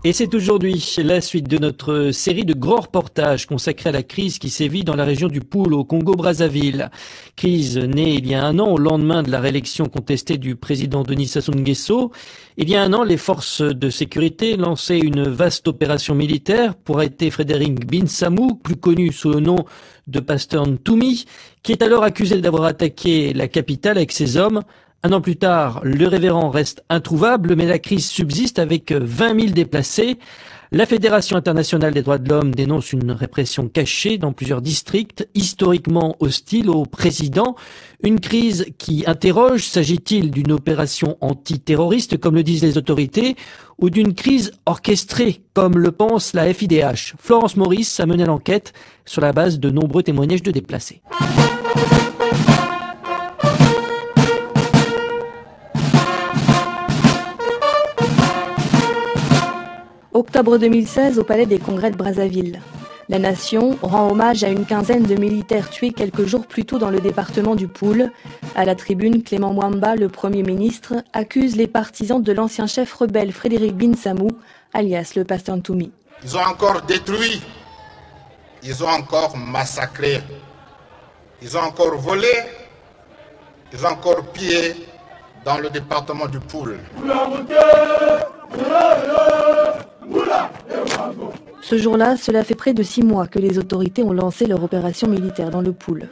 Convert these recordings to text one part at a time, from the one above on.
Et c'est aujourd'hui la suite de notre série de grands reportages consacrés à la crise qui sévit dans la région du Poul au Congo-Brazzaville. Crise née il y a un an au lendemain de la réélection contestée du président Denis Sassou Nguesso. Il y a un an, les forces de sécurité lançaient une vaste opération militaire pour arrêter Frédéric Binsamou, plus connu sous le nom de Pasteur Ntoumi, qui est alors accusé d'avoir attaqué la capitale avec ses hommes. Un an plus tard, le révérend reste introuvable, mais la crise subsiste avec 20 000 déplacés. La Fédération internationale des droits de l'homme dénonce une répression cachée dans plusieurs districts historiquement hostiles au président. Une crise qui interroge, s'agit-il d'une opération antiterroriste, comme le disent les autorités, ou d'une crise orchestrée, comme le pense la FIDH? Florence Maurice a mené l'enquête sur la base de nombreux témoignages de déplacés. Octobre 2016 au Palais des Congrès de Brazzaville. La nation rend hommage à une quinzaine de militaires tués quelques jours plus tôt dans le département du Poul. À la tribune, Clément Mwamba, le Premier ministre, accuse les partisans de l'ancien chef rebelle Frédéric Binsamou, alias le Pasteur Ntoumi. Ils ont encore détruit, ils ont encore massacré, ils ont encore volé, ils ont encore pillé dans le département du Poul. Ce jour-là, cela fait près de 6 mois que les autorités ont lancé leur opération militaire dans le Poul.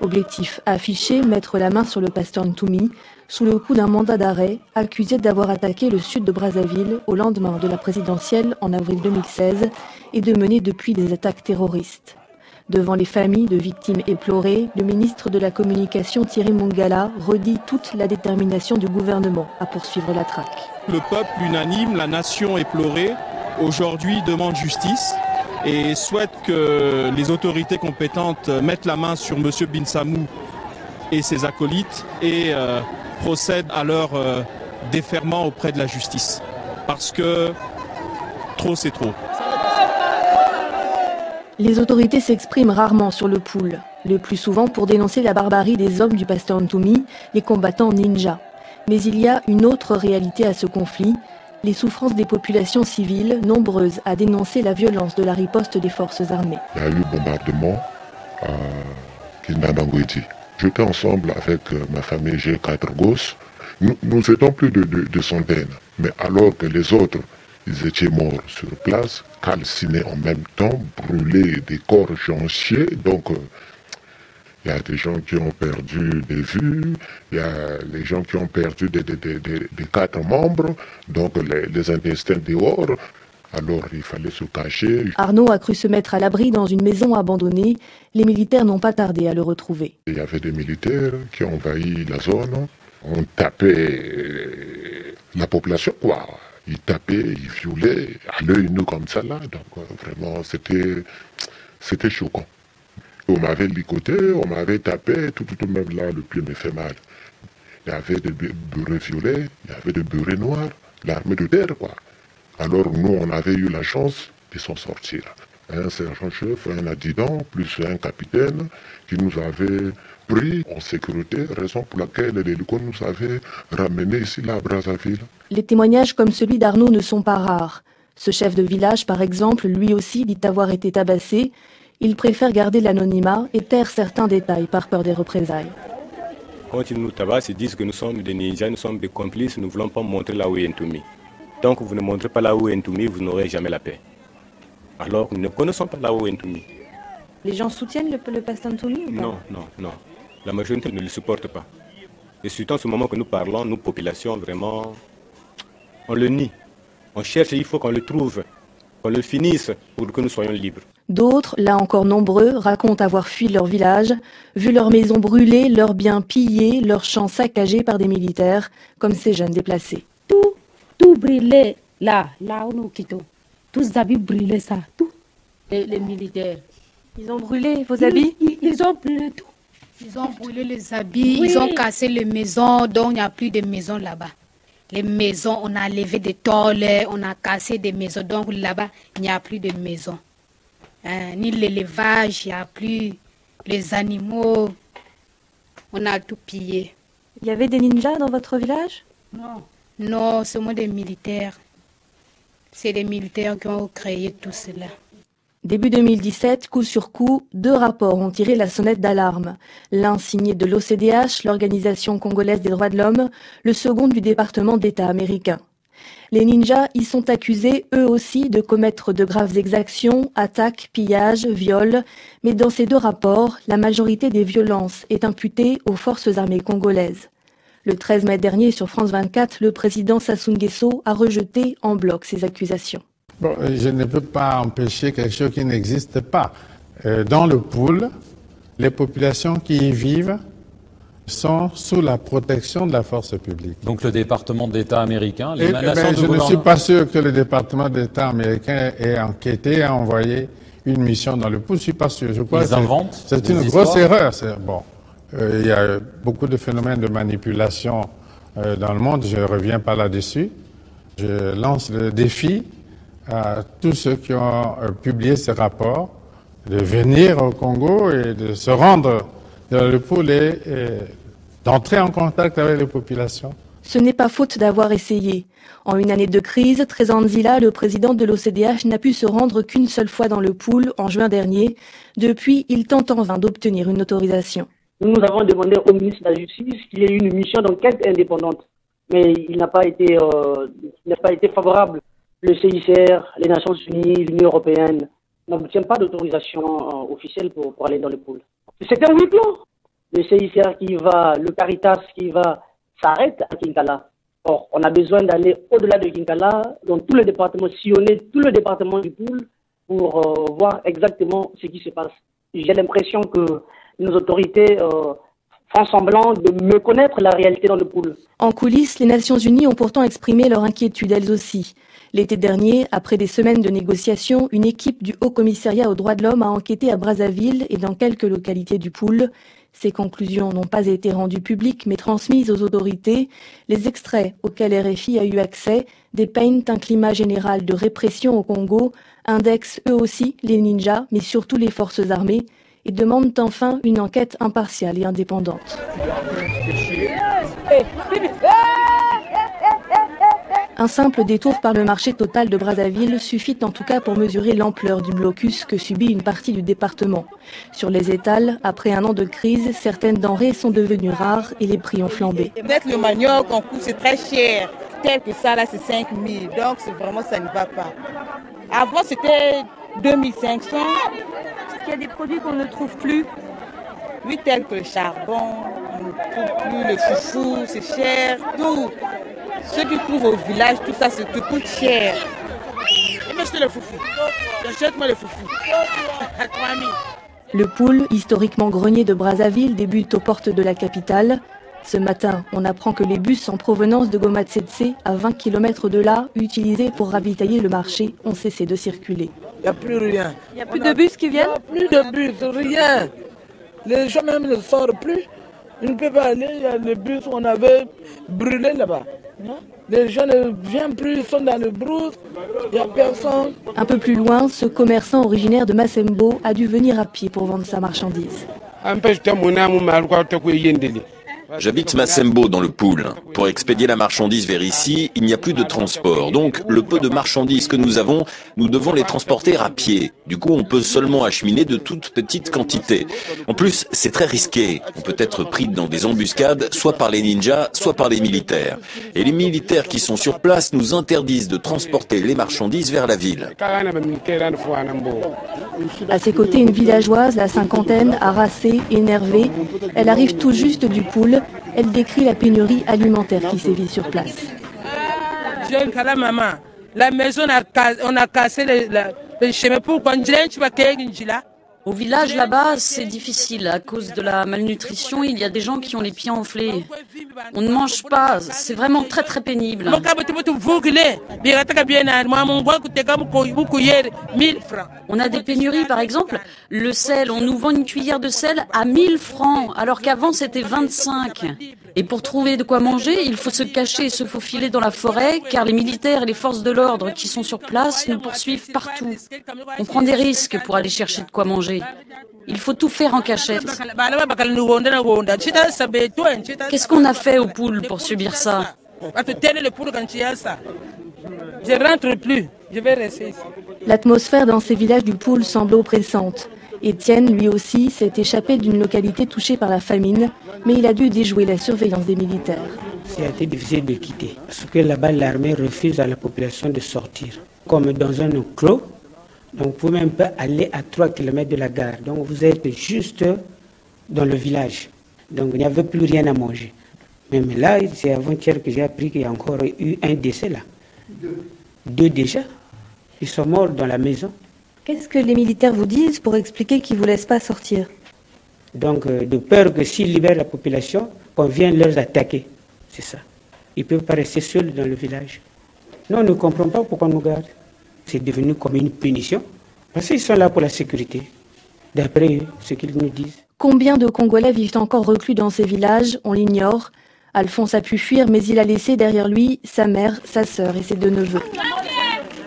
Objectif affiché, mettre la main sur le Pasteur Ntoumi, sous le coup d'un mandat d'arrêt, accusé d'avoir attaqué le sud de Brazzaville au lendemain de la présidentielle en avril 2016 et de mener depuis des attaques terroristes. Devant les familles de victimes éplorées, le ministre de la Communication Thierry Mongala redit toute la détermination du gouvernement à poursuivre la traque. Le peuple unanime, la nation éplorée, aujourd'hui demande justice et souhaite que les autorités compétentes mettent la main sur M. Binsamou et ses acolytes et procèdent à leur déferment auprès de la justice. Parce que trop c'est trop. Les autorités s'expriment rarement sur le Poul, le plus souvent pour dénoncer la barbarie des hommes du Pasteur Ntoumi, les combattants ninjas. Mais il y a une autre réalité à ce conflit, les souffrances des populations civiles, nombreuses à dénoncer la violence de la riposte des forces armées. Il y a eu bombardement à Kindanangwedi. J'étais ensemble avec ma famille, j'ai 4 gosses. Nous étions plus de centaines, mais alors que les autres, ils étaient morts sur place, calcinés en même temps, brûlés, des corps jonchés. Donc, il y a des gens qui ont perdu des vues, il y a les gens qui ont perdu des 4 membres, donc les intestins dehors. Alors, il fallait se cacher. Arnaud a cru se mettre à l'abri dans une maison abandonnée. Les militaires n'ont pas tardé à le retrouver. Il y avait des militaires qui ont envahi la zone, ont tapé la population, quoi. Ils tapaient, ils violaient, à l'œil nu comme ça, là. Donc, vraiment, c'était choquant. On m'avait licoté, on m'avait tapé, tout même là, le pied me fait mal. Il y avait des beurrés violets, il y avait des beurrés noirs, l'armée de terre, quoi. Alors, nous, on avait eu la chance de s'en sortir. Un sergent-chef, un adjudant, plus un capitaine, qui nous avait pris en sécurité, raison pour laquelle l'hélico nous avait ramenés ici, là, à Brazzaville. Les témoignages comme celui d'Arnaud ne sont pas rares. Ce chef de village, par exemple, lui aussi dit avoir été tabassé. Il préfère garder l'anonymat et taire certains détails par peur des représailles. Quand ils nous tabassent, ils disent que nous sommes des ninjas, nous sommes des complices, nous ne voulons pas montrer là où est Ntoumi. Tant que vous ne montrez pas là où est Ntoumi, vous n'aurez jamais la paix. Alors nous ne connaissons pas là où est Ntoumi. Les gens soutiennent le Pasteur Ntoumi ou pas? Non. La majorité ne le supporte pas. Et surtout en ce moment que nous parlons, nous, population, vraiment, on le nie. On cherche, il faut qu'on le trouve, qu'on le finisse pour que nous soyons libres. D'autres, là encore nombreux, racontent avoir fui leur village, vu leurs maisons brûlées, leurs biens pillés, leurs champs saccagés par des militaires, comme ces jeunes déplacés. Tout brûlé, là où nous quittons. Tous les habits brûlés, ça, tout. Les militaires. Ils ont brûlé vos habits? Ils ont brûlé tout. Ils ont brûlé les habits, oui. Ils ont cassé les maisons, donc il n'y a plus de maisons là-bas. Les maisons, on a levé des tôles, on a cassé des maisons, donc là-bas, il n'y a plus de maisons. Ni l'élevage, il n'y a plus les animaux, on a tout pillé. Il y avait des ninjas dans votre village? Non, seulement des militaires. C'est les militaires qui ont créé tout cela. Début 2017, coup sur coup, 2 rapports ont tiré la sonnette d'alarme. L'un signé de l'OCDH, l'Organisation congolaise des droits de l'homme, le second du département d'État américain. Les ninjas y sont accusés, eux aussi, de commettre de graves exactions, attaques, pillages, viols. Mais dans ces 2 rapports, la majorité des violences est imputée aux forces armées congolaises. Le 13 mai dernier, sur France 24, le président Sassou Nguesso a rejeté en bloc ces accusations. Bon, je ne peux pas empêcher quelque chose qui n'existe pas. Dans le pool, les populations qui y vivent sont sous la protection de la force publique. Donc le département d'État américain, les je ne suis pas sûr que le département d'État américain ait enquêté et envoyé une mission dans le pool. Je ne suis pas sûr. Je crois Ils inventent. C'est une grosse erreur. Bon, il y a beaucoup de phénomènes de manipulation dans le monde. Je ne reviens pas là-dessus. Je lance le défi à tous ceux qui ont publié ces rapports de venir au Congo et de se rendre dans le pool et d'entrer en contact avec les populations. Ce n'est pas faute d'avoir essayé. En une année de crise, Trézan Nzila, le président de l'OCDH, n'a pu se rendre qu'une seule fois dans le pool en juin dernier. Depuis, il tente en vain d'obtenir une autorisation. Nous avons demandé au ministre de la Justice qu'il y ait une mission d'enquête indépendante. Mais il n'a pas été favorable. Le CICR, les Nations Unies, l'Union européenne n'obtiennent pas d'autorisation officielle pour aller dans le pool. C'est un huis clos. Le CICR qui va, le Caritas qui va, s'arrête à Kinkala. Or, on a besoin d'aller au-delà de Kinkala, dans tout le département, sillonner tout le département du pool pour voir exactement ce qui se passe. J'ai l'impression que nos autorités font semblant de méconnaître la réalité dans le pool. En coulisses, les Nations Unies ont pourtant exprimé leur inquiétude elles aussi. L'été dernier, après des semaines de négociations, une équipe du Haut Commissariat aux droits de l'homme a enquêté à Brazzaville et dans quelques localités du pool. Ces conclusions n'ont pas été rendues publiques mais transmises aux autorités. Les extraits auxquels RFI a eu accès dépeignent un climat général de répression au Congo, indexent eux aussi les ninjas, mais surtout les forces armées, et demandent enfin une enquête impartiale et indépendante. Un simple détour par le marché total de Brazzaville suffit en tout cas pour mesurer l'ampleur du blocus que subit une partie du département. Sur les étals, après un an de crise, certaines denrées sont devenues rares et les prix ont flambé. Peut-être le manioc en coûte, c'est très cher. Tel que ça, là, c'est 5 000. Donc, vraiment, ça ne va pas. Avant, c'était 2 500. Il y a des produits qu'on ne trouve plus. Oui, tels que le charbon, on ne trouve plus, le foufou, c'est cher, tout. Ceux qui trouvent au village, tout ça, ça coûte cher. Et moi, le foufou. Achète-moi le foufou. À 3 000. Le pool, historiquement grenier de Brazzaville, débute aux portes de la capitale. Ce matin, on apprend que les bus en provenance de Gomatsetse, à 20 km de là, utilisés pour ravitailler le marché, ont cessé de circuler. Il n'y a plus rien. Il n'y a plus de bus qui viennent? Il n'y a plus de bus, rien. Les gens même ne sortent plus. Ils ne peuvent pas aller. Il y a les bus qu'on avait brûlés là-bas. Les gens ne viennent plus, ils sont dans le brousse. Il n'y a personne. Un peu plus loin, ce commerçant originaire de Massembo a dû venir à pied pour vendre sa marchandise. J'habite Massembo dans le pool. Pour expédier la marchandise vers ici, il n'y a plus de transport. Donc, le peu de marchandises que nous avons, nous devons les transporter à pied. Du coup, on peut seulement acheminer de toutes petites quantités. En plus, c'est très risqué. On peut être pris dans des embuscades, soit par les ninjas, soit par les militaires. Et les militaires qui sont sur place nous interdisent de transporter les marchandises vers la ville. À ses côtés, une villageoise, la cinquantaine, harassée, énervée. Elle arrive tout juste du pool. Elle décrit la pénurie alimentaire qui sévit sur place. Jeune maman, la maison, on a cassé le chemin pour qu'on là. Au village là-bas, c'est difficile. À cause de la malnutrition, il y a des gens qui ont les pieds enflés. On ne mange pas. C'est vraiment très très pénible. On a des pénuries, par exemple. Le sel, on nous vend une cuillère de sel à 1000 francs, alors qu'avant c'était 25. Et pour trouver de quoi manger, il faut se cacher et se faufiler dans la forêt, car les militaires et les forces de l'ordre qui sont sur place nous poursuivent partout. On prend des risques pour aller chercher de quoi manger. Il faut tout faire en cachette. Qu'est-ce qu'on a fait au pool pour subir ça? Je rentre plus. Je vais rester ici. L'atmosphère dans ces villages du Poul semble oppressante. Étienne, lui aussi, s'est échappé d'une localité touchée par la famine, mais il a dû déjouer la surveillance des militaires. Ça a été difficile de quitter, parce que là-bas, l'armée refuse à la population de sortir. Comme dans un enclos, donc vous pouvez même pas aller à 3 km de la gare. Donc vous êtes juste dans le village. Donc il n'y avait plus rien à manger. Même là, c'est avant-hier que j'ai appris qu'il y a encore eu un décès là. Deux déjà. Ils sont morts dans la maison. Qu'est-ce que les militaires vous disent pour expliquer qu'ils ne vous laissent pas sortir? Donc de peur que s'ils libèrent la population, qu'on vienne leur attaquer. C'est ça. Ils ne peuvent pas rester seuls dans le village. Non, on ne comprend pas pourquoi on nous garde. C'est devenu comme une punition. Parce qu'ils sont là pour la sécurité. D'après eux, ce qu'ils nous disent. Combien de Congolais vivent encore reclus dans ces villages? On l'ignore. Alphonse a pu fuir, mais il a laissé derrière lui sa mère, sa sœur et ses 2 neveux.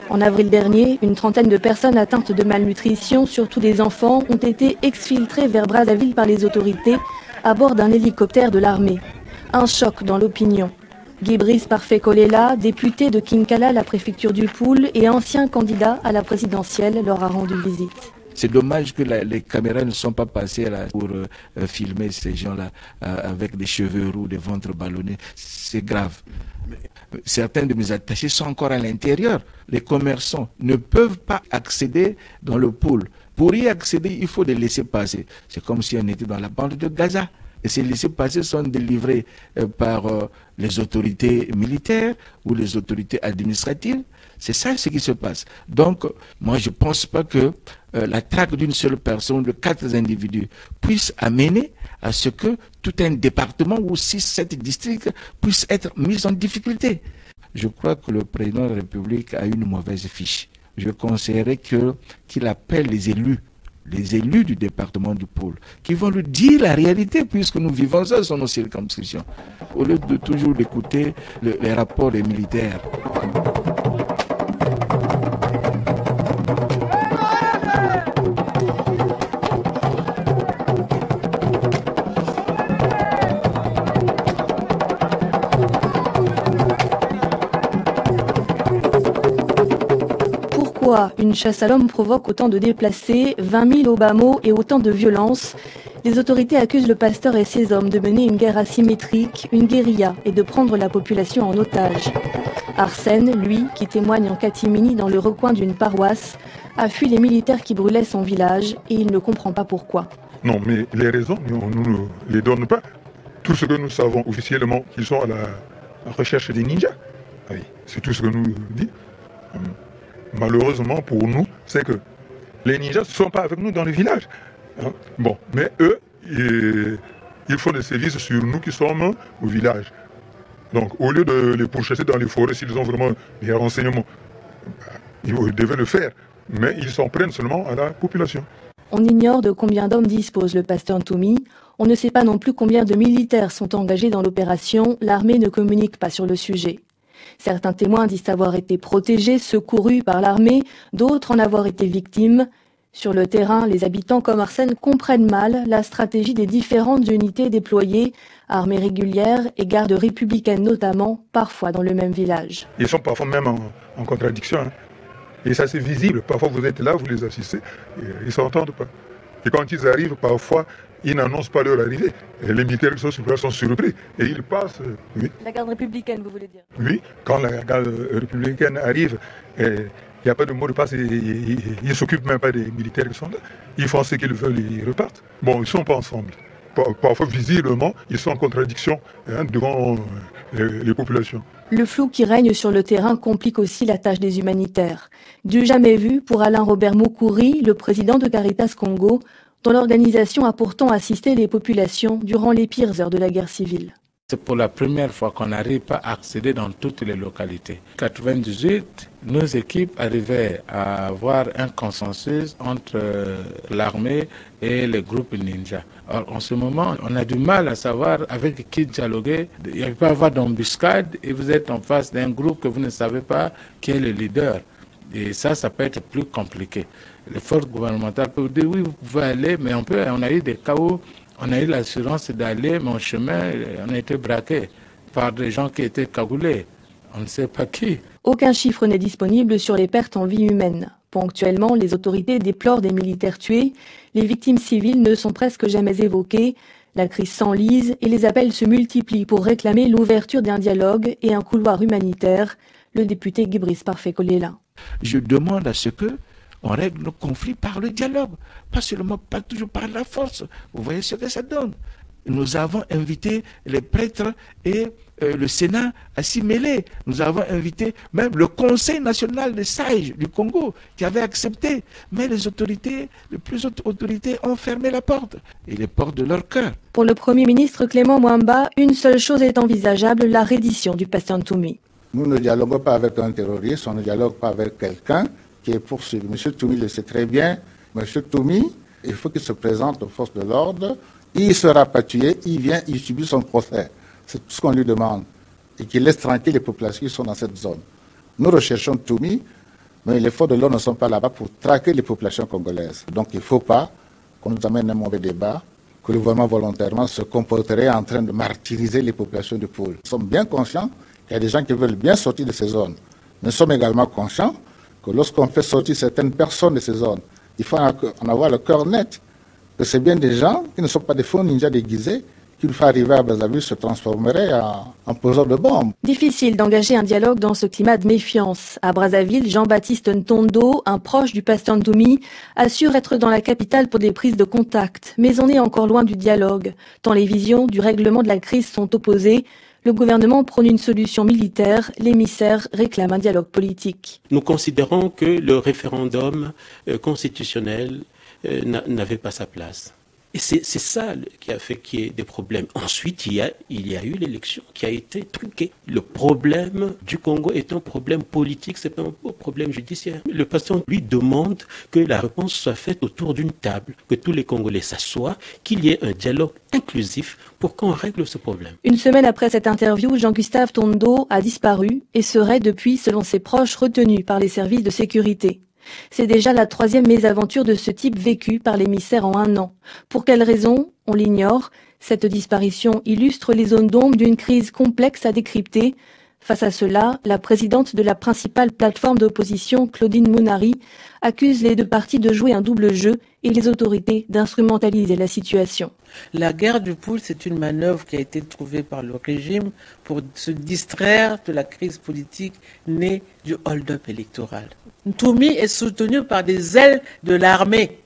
En avril dernier, une trentaine de personnes atteintes de malnutrition, surtout des enfants, ont été exfiltrées vers Brazzaville par les autorités à bord d'un hélicoptère de l'armée. Un choc dans l'opinion. Guy Brice Parfait Kolela, député de Kinkala, la préfecture du Poul, et ancien candidat à la présidentielle, leur a rendu visite. C'est dommage que les caméras ne sont pas passées là pour filmer ces gens-là avec des cheveux roux, des ventres ballonnés. C'est grave. Certains de mes attachés sont encore à l'intérieur. Les commerçants ne peuvent pas accéder dans le Poul. Pour y accéder, il faut les laisser passer. C'est comme si on était dans la bande de Gaza. Et ces laissez-passer sont délivrés par les autorités militaires ou les autorités administratives. C'est ça ce qui se passe. Donc, moi, je ne pense pas que la traque d'une seule personne, de 4 individus, puisse amener à ce que tout un département ou 6-7 districts puissent être mis en difficulté. Je crois que le président de la République a une mauvaise fiche. Je conseillerais qu'il appelle les élus du département du Poul, qui vont lui dire la réalité, puisque nous vivons ça dans nos circonscriptions, au lieu de toujours écouter les rapports des militaires. Pourquoi une chasse à l'homme provoque autant de déplacés, 20 000 au bas mot et autant de violence? Les autorités accusent le pasteur et ses hommes de mener une guerre asymétrique, une guérilla, et de prendre la population en otage. Arsène, lui, qui témoigne en catimini dans le recoin d'une paroisse, a fui les militaires qui brûlaient son village et il ne comprend pas pourquoi. Non, mais les raisons, on ne nous les donne pas. Tout ce que nous savons officiellement, qu'ils sont à la recherche des ninjas. Oui, c'est tout ce que nous dit. Malheureusement pour nous, c'est que les ninjas ne sont pas avec nous dans le village. Bon, mais eux, ils font des services sur nous qui sommes au village. Donc, au lieu de les pourchasser dans les forêts, s'ils ont vraiment des renseignements, ils devaient le faire. Mais ils s'en prennent seulement à la population. On ignore de combien d'hommes dispose le pasteur Ntoumi. On ne sait pas non plus combien de militaires sont engagés dans l'opération. L'armée ne communique pas sur le sujet. Certains témoins disent avoir été protégés, secourus par l'armée, d'autres en avoir été victimes. Sur le terrain, les habitants comme Arsène comprennent mal la stratégie des différentes unités déployées, armées régulières et gardes républicaines notamment, parfois dans le même village. Ils sont parfois même en contradiction. Et ça c'est visible. Parfois vous êtes là, vous les assistez, ils ne s'entendent pas. Et quand ils arrivent, parfois, ils n'annoncent pas leur arrivée. Et les militaires qui sont sur place sont surpris. Et ils passent. Oui. La garde républicaine, vous voulez dire? Oui, quand la garde républicaine arrive, il n'y a pas de mot de passe. Ils ne s'occupent même pas des militaires qui sont là. Ils font ce qu'ils veulent et ils repartent. Bon, ils ne sont pas ensemble. Parfois, visiblement, ils sont en contradiction devant les populations. Le flou qui règne sur le terrain complique aussi la tâche des humanitaires. Du jamais vu pour Alain Robert Moukouri, le président de Caritas Congo, dont l'organisation a pourtant assisté les populations durant les pires heures de la guerre civile. C'est pour la première fois qu'on n'arrive pas à accéder dans toutes les localités. En 1998, nos équipes arrivaient à avoir un consensus entre l'armée et les groupes ninja. Or, en ce moment, on a du mal à savoir avec qui dialoguer. Il ne peut pas avoir d'embuscade et vous êtes en face d'un groupe que vous ne savez pas qui est le leader. Et ça peut être plus compliqué. Les forces gouvernementales peuvent dire oui, vous pouvez aller, mais on a eu des cas où on a eu l'assurance d'aller, mais en chemin, on a été braqué par des gens qui étaient cagoulés. On ne sait pas qui. Aucun chiffre n'est disponible sur les pertes en vie humaine. Ponctuellement, les autorités déplorent des militaires tués. Les victimes civiles ne sont presque jamais évoquées. La crise s'enlise et les appels se multiplient pour réclamer l'ouverture d'un dialogue et un couloir humanitaire. Le député Guibris Parfait-Kolela. Je demande à ce que on règle nos conflits par le dialogue, pas toujours par la force. Vous voyez ce que ça donne. Nous avons invité les prêtres et le Sénat à s'y mêler. Nous avons invité même le Conseil national des sages du Congo qui avait accepté. Mais les autorités, les plus hautes autorités ont fermé la porte et les portes de leur cœur. Pour le Premier ministre Clément Mwamba, une seule chose est envisageable, la reddition du pasteur Ntoumi. Nous ne dialoguons pas avec un terroriste, on ne dialogue pas avec quelqu'un qui est poursuivi. M. Ntoumi le sait très bien. M. Ntoumi, il faut qu'il se présente aux forces de l'ordre. Il sera rapatrié, il vient, il subit son procès. C'est tout ce qu'on lui demande. Et qu'il laisse tranquille les populations qui sont dans cette zone. Nous recherchons Ntoumi, mais les forces de l'ordre ne sont pas là-bas pour traquer les populations congolaises. Donc il ne faut pas qu'on nous amène un mauvais débat, que le gouvernement volontairement se comporterait en train de martyriser les populations du pôle. Nous sommes bien conscients qu'il y a des gens qui veulent bien sortir de ces zones. Nous sommes également conscients que lorsqu'on fait sortir certaines personnes de ces zones, il faut en avoir le cœur net. Que c'est bien des gens qui ne sont pas des faux ninjas déguisés qui, une fois arrivés à Brazzaville, se transformeraient en poseurs de bombes. Difficile d'engager un dialogue dans ce climat de méfiance. À Brazzaville, Jean-Baptiste Ntondo, un proche du pasteur Ntoumi, assure être dans la capitale pour des prises de contact. Mais on est encore loin du dialogue, tant les visions du règlement de la crise sont opposées. Le gouvernement prône une solution militaire, l'émissaire réclame un dialogue politique. Nous considérons que le référendum constitutionnel n'avait pas sa place. Et c'est ça qui a fait qu'il y ait des problèmes. Ensuite, il y a eu l'élection qui a été truquée. Le problème du Congo est un problème politique, c'est pas un problème judiciaire. Le pasteur lui demande que la réponse soit faite autour d'une table, que tous les Congolais s'assoient, qu'il y ait un dialogue inclusif pour qu'on règle ce problème. Une semaine après cette interview, Jean-Gustave Tondo a disparu et serait depuis, selon ses proches, retenu par les services de sécurité. C'est déjà la 3e mésaventure de ce type vécue par l'émissaire en 1 an. Pour quelles raisons? On l'ignore. Cette disparition illustre les zones d'ombre d'une crise complexe à décrypter. Face à cela, la présidente de la principale plateforme d'opposition, Claudine Mounari, accuse les 2 parties de jouer un double jeu et les autorités d'instrumentaliser la situation. La guerre du pool, c'est une manœuvre qui a été trouvée par le régime pour se distraire de la crise politique née du hold-up électoral. Ntoumi est soutenu par des ailes de l'armée,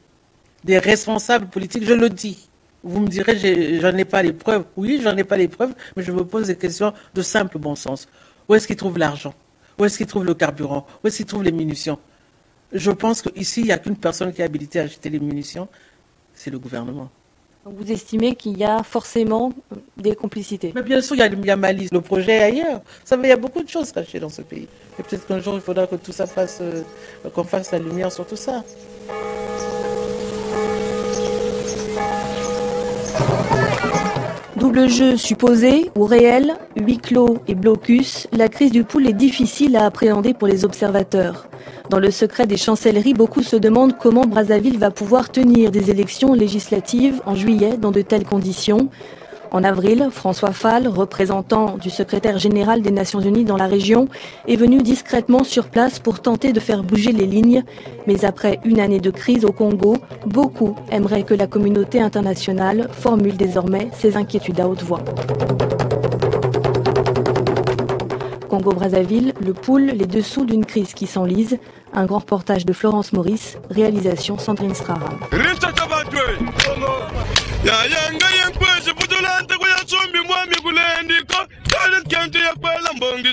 des responsables politiques, je le dis. Vous me direz, j'en ai pas les preuves. Oui, j'en ai pas les preuves, mais je me pose des questions de simple bon sens. Où est-ce qu'ils trouvent l'argent? Où est-ce qu'ils trouvent le carburant? Où est-ce qu'ils trouvent les munitions? Je pense qu'ici, il n'y a qu'une personne qui est habilitée à acheter les munitions, c'est le gouvernement. Vous estimez qu'il y a forcément des complicités? Mais bien sûr, il y a malice. Le projet est ailleurs. Vous savez, il y a beaucoup de choses cachées dans ce pays. Et peut-être qu'un jour, il faudra que tout ça qu'on fasse la lumière sur tout ça. Double jeu supposé ou réel, huis clos et blocus, la crise du pool est difficile à appréhender pour les observateurs. Dans le secret des chancelleries, beaucoup se demandent comment Brazzaville va pouvoir tenir des élections législatives en juillet dans de telles conditions. En avril, François Fall, représentant du secrétaire général des Nations Unies dans la région, est venu discrètement sur place pour tenter de faire bouger les lignes. Mais après une année de crise au Congo, beaucoup aimeraient que la communauté internationale formule désormais ses inquiétudes à haute voix. Congo-Brazzaville, le pool, les dessous d'une crise qui s'enlise. Un grand reportage de Florence Maurice, réalisation Sandrine Strara. Mbongi